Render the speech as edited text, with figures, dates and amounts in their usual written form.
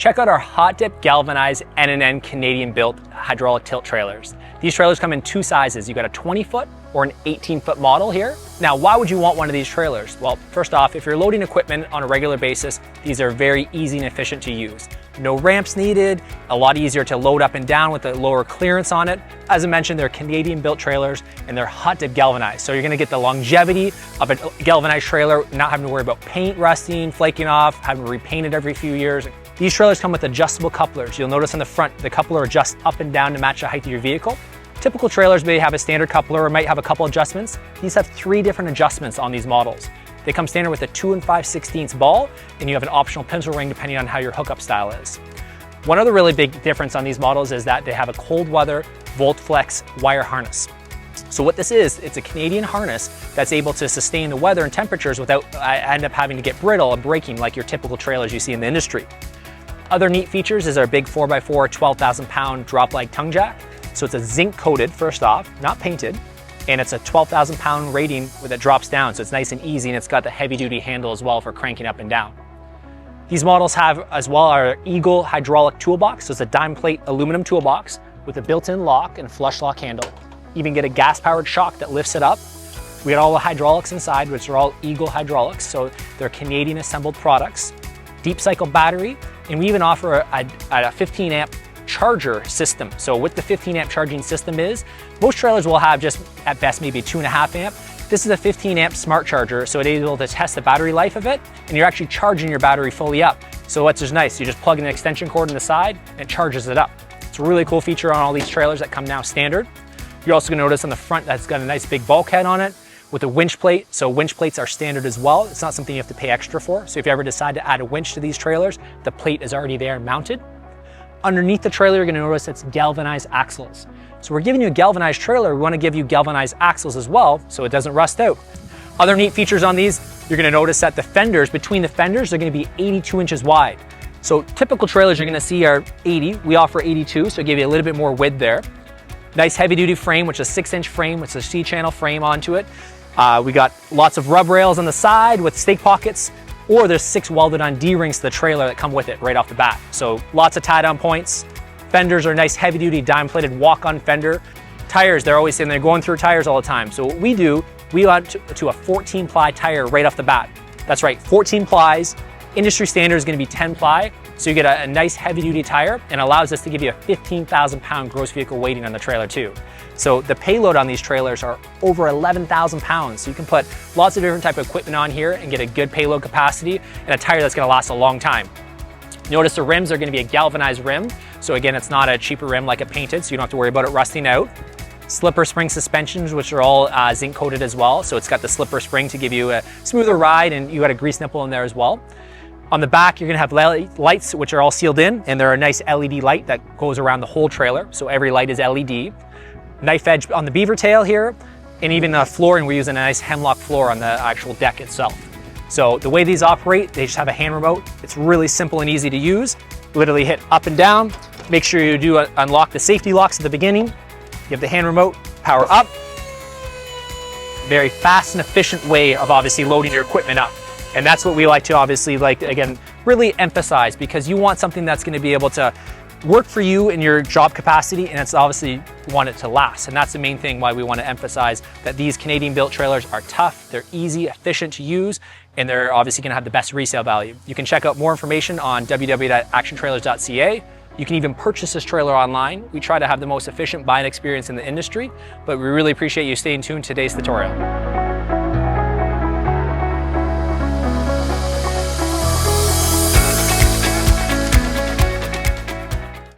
check out our hot dip galvanized N&N Canadian built hydraulic tilt trailers. These trailers come in two sizes. You got a 20-foot or an 18-foot model here. Now, why would you want one of these trailers? Well, first off, if you're loading equipment on a regular basis, these are very easy and efficient to use. No ramps needed, a lot easier to load up and down with a lower clearance on it. As I mentioned, they're Canadian built trailers and they're hot dip galvanized. So you're gonna get the longevity of a galvanized trailer, not having to worry about paint rusting, flaking off, having to repaint it every few years. These trailers come with adjustable couplers. You'll notice on the front, the coupler adjusts up and down to match the height of your vehicle. Typical trailers may have a standard coupler or might have a couple adjustments. These have 3 different adjustments on these models. They come standard with a 2 5/16 ball, and you have an optional pencil ring depending on how your hookup style is. One other really big difference on these models is that they have a cold weather VoltFlex wire harness. So what this is, it's a Canadian harness that's able to sustain the weather and temperatures without end up having to get brittle and breaking like your typical trailers you see in the industry. Other neat features is our big 4x4 12,000-pound drop leg tongue jack. So it's a zinc coated, first off, not painted, and it's a 12,000-pound rating that drops down, so it's nice and easy, and it's got the heavy-duty handle as well for cranking up and down. These models have as well our Eagle hydraulic toolbox, so it's a diamond plate aluminum toolbox with a built-in lock and flush lock handle. You even get a gas-powered shock that lifts it up. We got all the hydraulics inside, which are all Eagle hydraulics, so they're Canadian assembled products. Deep cycle battery, and we even offer a 15 amp charger system. So what the 15 amp charging system is, most trailers will have just at best maybe 2.5 amp. This is a 15 amp smart charger, so it is able to test the battery life of it, and you're actually charging your battery fully up. So what's just nice, you just plug in an extension cord in the side and it charges it up. It's a really cool feature on all these trailers that come now standard. You're also gonna notice on the front that's got a nice big bulkhead on it with a winch plate. So winch plates are standard as well. It's not something you have to pay extra for. So if you ever decide to add a winch to these trailers, the plate is already there mounted. Underneath the trailer, you're gonna notice it's galvanized axles. So we're giving you a galvanized trailer, we wanna give you galvanized axles as well, so it doesn't rust out. Other neat features on these, you're gonna notice that the fenders, between the fenders, they're gonna be 82 inches wide. So typical trailers you're gonna see are 80, we offer 82, so give you a little bit more width there. Nice heavy duty frame, which is a 6-inch frame with a C-channel frame onto it. We got lots of rub rails on the side with stake pockets, or there's 6 welded on D-rings to the trailer that come with it right off the bat. So lots of tie-down points. Fenders are nice heavy-duty diamond-plated walk-on fender. Tires, they're always saying they're going through tires all the time. So what we do, we add to a 14-ply tire right off the bat. That's right, 14 plies. Industry standard is gonna be 10 ply. So you get a nice heavy-duty tire and allows us to give you a 15,000-pound gross vehicle weighting on the trailer too. So the payload on these trailers are over 11,000 pounds. So you can put lots of different type of equipment on here and get a good payload capacity and a tire that's gonna last a long time. Notice the rims are gonna be a galvanized rim. So again, it's not a cheaper rim like a painted, so you don't have to worry about it rusting out. Slipper spring suspensions, which are all zinc coated as well. So it's got the slipper spring to give you a smoother ride, and you got a grease nipple in there as well. On the back, you're gonna have lights, which are all sealed in, and they're a nice LED light that goes around the whole trailer. So every light is LED. Knife edge on the beaver tail here, and even the flooring, we're using a nice Hemlock floor on the actual deck itself. So the way these operate, they just have a hand remote. It's really simple and easy to use. Literally hit up and down. Make sure you do unlock the safety locks at the beginning. You have the hand remote, power up. Very fast and efficient way of obviously loading your equipment up. And that's what we like to obviously, again, really emphasize, because you want something that's gonna be able to work for you in your job capacity, and it's obviously want it to last. And that's the main thing why we want to emphasize that these Canadian built trailers are tough, they're easy, efficient to use, and they're obviously gonna have the best resale value. You can check out more information on www.ActionTrailers.ca. You can even purchase this trailer online. We try to have the most efficient buying experience in the industry, but we really appreciate you staying tuned to today's tutorial.